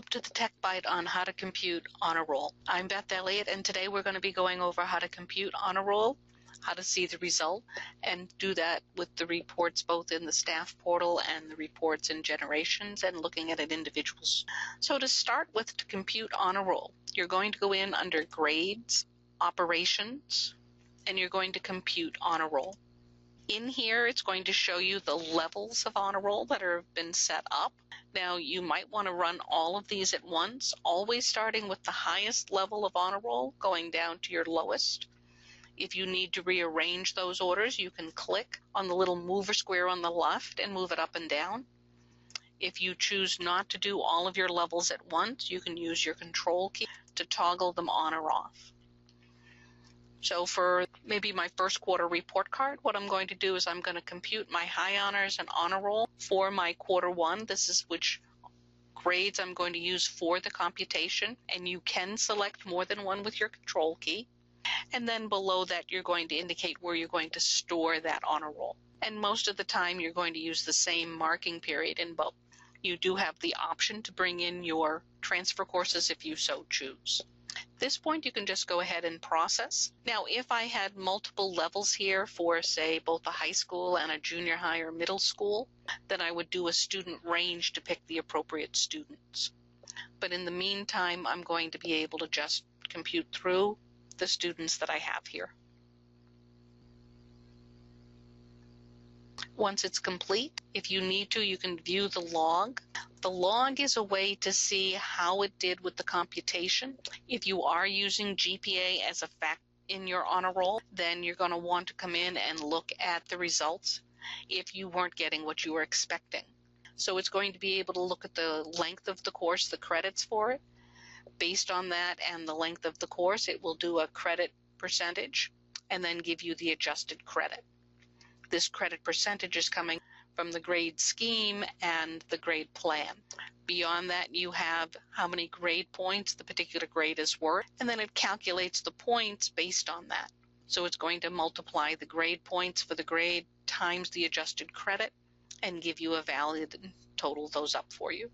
to the Tech Byte on how to compute honor roll. I'm Beth Elliott, and today we're going to be going over how to compute honor roll, how to see the result, and do that with the reports both in the staff portal and the reports in generations and looking at it individuals. So to start with, to compute honor roll, you're going to go in under grades, operations, and you're going to compute honor roll. In here, it's going to show you the levels of honor roll that have been set up. Now, you might want to run all of these at once, always starting with the highest level of honor roll, going down to your lowest. If you need to rearrange those orders, you can click on the little mover square on the left and move it up and down. If you choose not to do all of your levels at once, you can use your control key to toggle them on or off. So for maybe my first quarter report card, what I'm going to do is I'm going to compute my high honors and honor roll for my quarter one. This is which grades I'm going to use for the computation, and you can select more than one with your control key. And then below that, you're going to indicate where you're going to store that honor roll. And most of the time, you're going to use the same marking period in both. You do have the option to bring in your transfer courses if you so choose. At this point, you can just go ahead and process. Now, if I had multiple levels here for, say, both a high school and a junior high or middle school, then I would do a student range to pick the appropriate students. But in the meantime, I'm going to be able to just compute through the students that I have here. Once it's complete, if you need to, you can view the log. The log is a way to see how it did with the computation. If you are using GPA as a fact in your honor roll, then you're going to want to come in and look at the results if you weren't getting what you were expecting. So it's going to be able to look at the length of the course, the credits for it. Based on that and the length of the course, it will do a credit percentage and then give you the adjusted credit. This credit percentage is coming from the grade scheme and the grade plan. Beyond that, you have how many grade points the particular grade is worth, and then it calculates the points based on that. So it's going to multiply the grade points for the grade times the adjusted credit and give you a valid and total those up for you.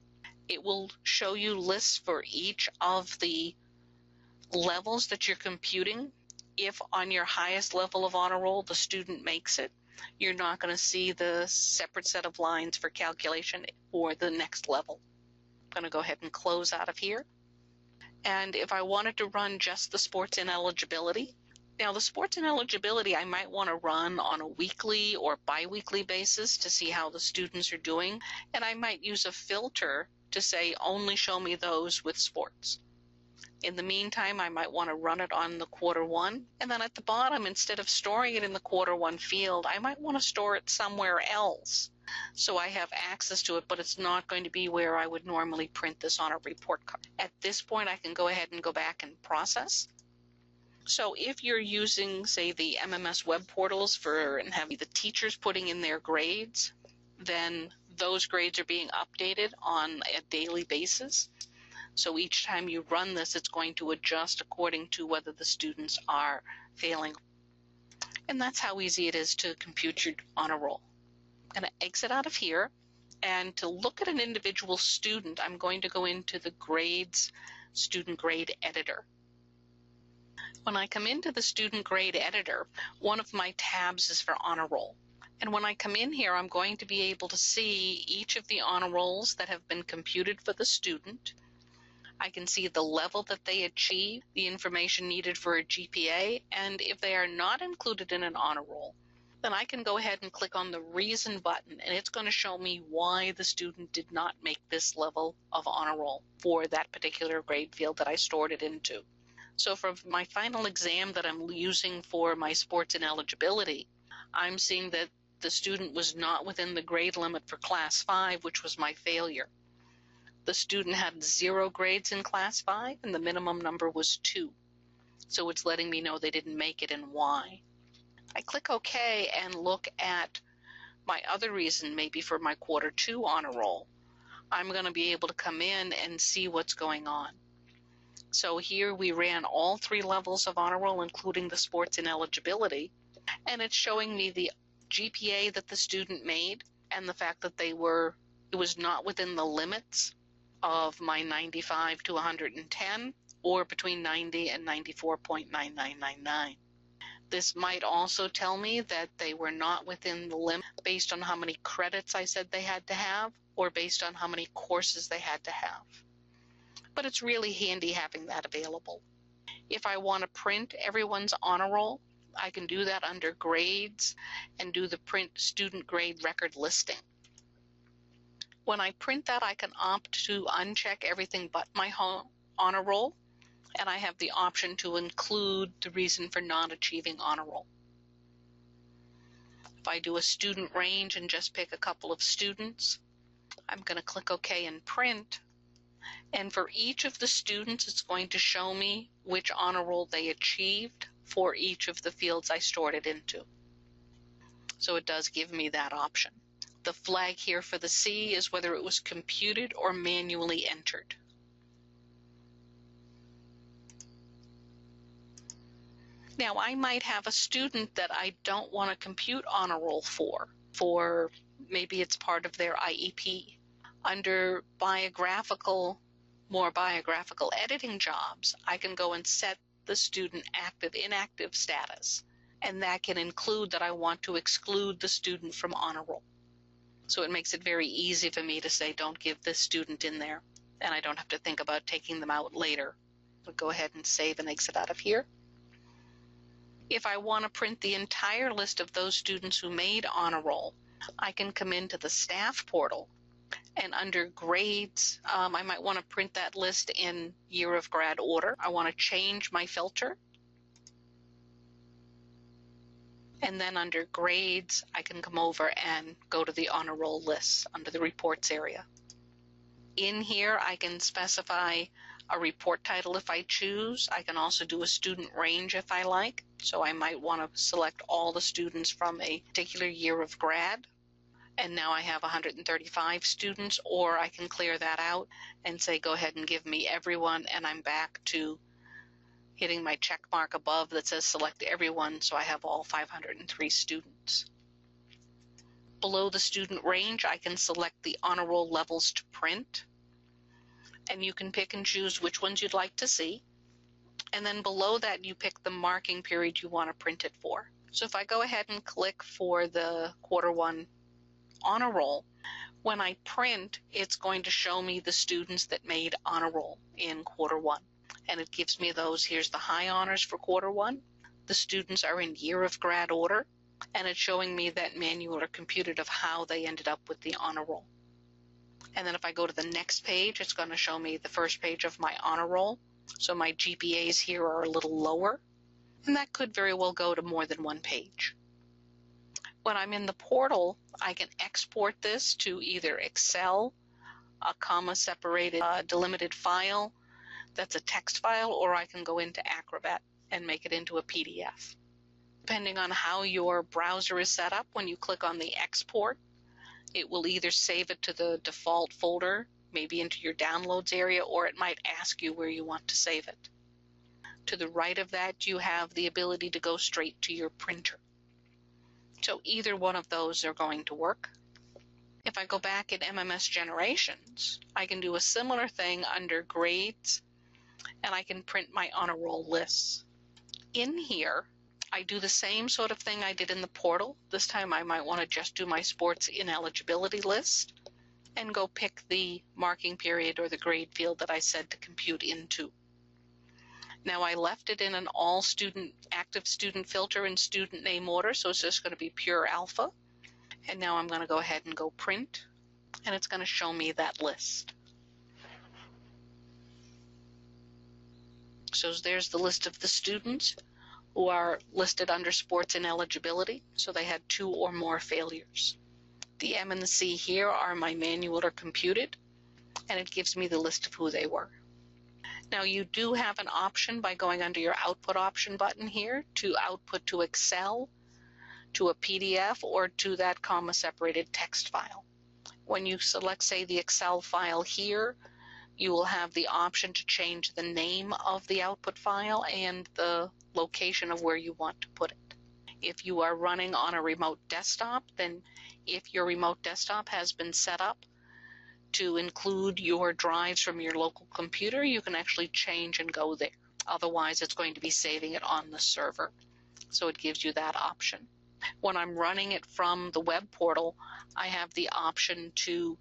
It will show you lists for each of the levels that you're computing. If on your highest level of honor roll the student makes it, you're not going to see the separate set of lines for calculation for the next level. I'm going to go ahead and close out of here. And if I wanted to run just the sports ineligibility, now the sports ineligibility I might want to run on a weekly or bi-weekly basis to see how the students are doing. And I might use a filter to say only show me those with sports. In the meantime, I might want to run it on the quarter one. And then at the bottom, instead of storing it in the quarter one field, I might want to store it somewhere else so I have access to it, but it's not going to be where I would normally print this on a report card. At this point, I can go ahead and go back and process. So if you're using, say, the MMS web portals and have the teachers putting in their grades, then those grades are being updated on a daily basis. So each time you run this, it's going to adjust according to whether the students are failing. And that's how easy it is to compute your honor roll. I'm going to exit out of here. And to look at an individual student, I'm going to go into the grades student grade editor. When I come into the student grade editor, one of my tabs is for honor roll. And when I come in here, I'm going to be able to see each of the honor rolls that have been computed for the student. I can see the level that they achieved, the information needed for a GPA, and if they are not included in an honor roll, then I can go ahead and click on the reason button, and it's going to show me why the student did not make this level of honor roll for that particular grade field that I stored it into. So for my final exam that I'm using for my sports ineligibility, I'm seeing that the student was not within the grade limit for class 5, which was my failure. The student had 0 grades in class 5, and the minimum number was 2. So it's letting me know they didn't make it and why. I click OK and look at my other reason, maybe for my quarter 2 honor roll. I'm going to be able to come in and see what's going on. So here we ran all 3 levels of honor roll, including the sports ineligibility, and it's showing me the GPA that the student made and the fact that it was not within the limits of my 95 to 110, or between 90 and 94.9999. This might also tell me that they were not within the limit based on how many credits I said they had to have, or based on how many courses they had to have. But it's really handy having that available. If I want to print everyone's honor roll, I can do that under grades and do the print student grade record listing. When I print that, I can opt to uncheck everything but my honor roll, and I have the option to include the reason for not achieving honor roll. If I do a student range and just pick a couple of students, I'm going to click OK and print. And for each of the students, it's going to show me which honor roll they achieved for each of the fields I stored it into. So it does give me that option. The flag here for the C is whether it was computed or manually entered. Now, I might have a student that I don't want to compute honor roll for maybe it's part of their IEP. Under more biographical editing jobs, I can go and set the student active-inactive status, and that can include that I want to exclude the student from honor roll. So it makes it very easy for me to say, don't give this student in there, and I don't have to think about taking them out later. I'll go ahead and save and exit out of here. If I want to print the entire list of those students who made honor roll, I can come into the staff portal, and under grades, I might want to print that list in year of grad order. I want to change my filter. And then under grades, I can come over and go to the honor roll list under the reports area. In here, I can specify a report title if I choose. I can also do a student range if I like. So I might want to select all the students from a particular year of grad. And now I have 135 students, or I can clear that out and say, go ahead and give me everyone, and I'm back to hitting my check mark above that says select everyone, so I have all 503 students. Below the student range, I can select the honor roll levels to print, and you can pick and choose which ones you'd like to see. And then below that, you pick the marking period you want to print it for. So if I go ahead and click for the Q1 honor roll, when I print, it's going to show me the students that made honor roll in Q1. And it gives me those. Here's the high honors for Q1. The students are in year of grad order, and it's showing me that manual or computed of how they ended up with the honor roll. And then if I go to the next page, it's going to show me the first page of my honor roll. So my GPAs here are a little lower, and that could very well go to more than one page. When I'm in the portal, I can export this to either Excel, a comma-separated delimited file that's a text file, or I can go into Acrobat and make it into a PDF. Depending on how your browser is set up, when you click on the export, it will either save it to the default folder, maybe into your downloads area, or it might ask you where you want to save it. To the right of that, you have the ability to go straight to your printer. So either one of those are going to work. If I go back in MMS Generations, I can do a similar thing under Grades, and I can print my honor roll lists. In here, I do the same sort of thing I did in the portal. This time I might want to just do my sports ineligibility list and go pick the marking period or the grade field that I said to compute into. Now I left it in an all student, active student filter and student name order, so it's just going to be pure alpha. And now I'm going to go ahead and go print, and it's going to show me that list. So there's the list of the students who are listed under sports ineligibility, so they had 2 or more failures. The M and the C here are my manual or computed, and it gives me the list of who they were. Now you do have an option by going under your output option button here to output to Excel, to a PDF, or to that comma-separated text file. When you select, say, the Excel file here, you will have the option to change the name of the output file and the location of where you want to put it. If you are running on a remote desktop, then if your remote desktop has been set up to include your drives from your local computer, you can actually change and go there. Otherwise, it's going to be saving it on the server. So it gives you that option. When I'm running it from the web portal, I have the option to,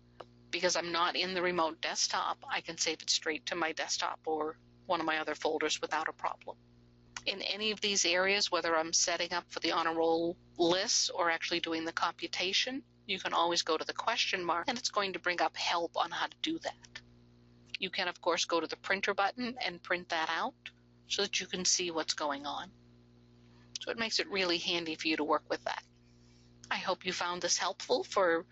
because I'm not in the remote desktop, I can save it straight to my desktop or one of my other folders without a problem. In any of these areas, whether I'm setting up for the honor roll lists or actually doing the computation, you can always go to the question mark and it's going to bring up help on how to do that. You can, of course, go to the printer button and print that out so that you can see what's going on. So it makes it really handy for you to work with that. I hope you found this helpful for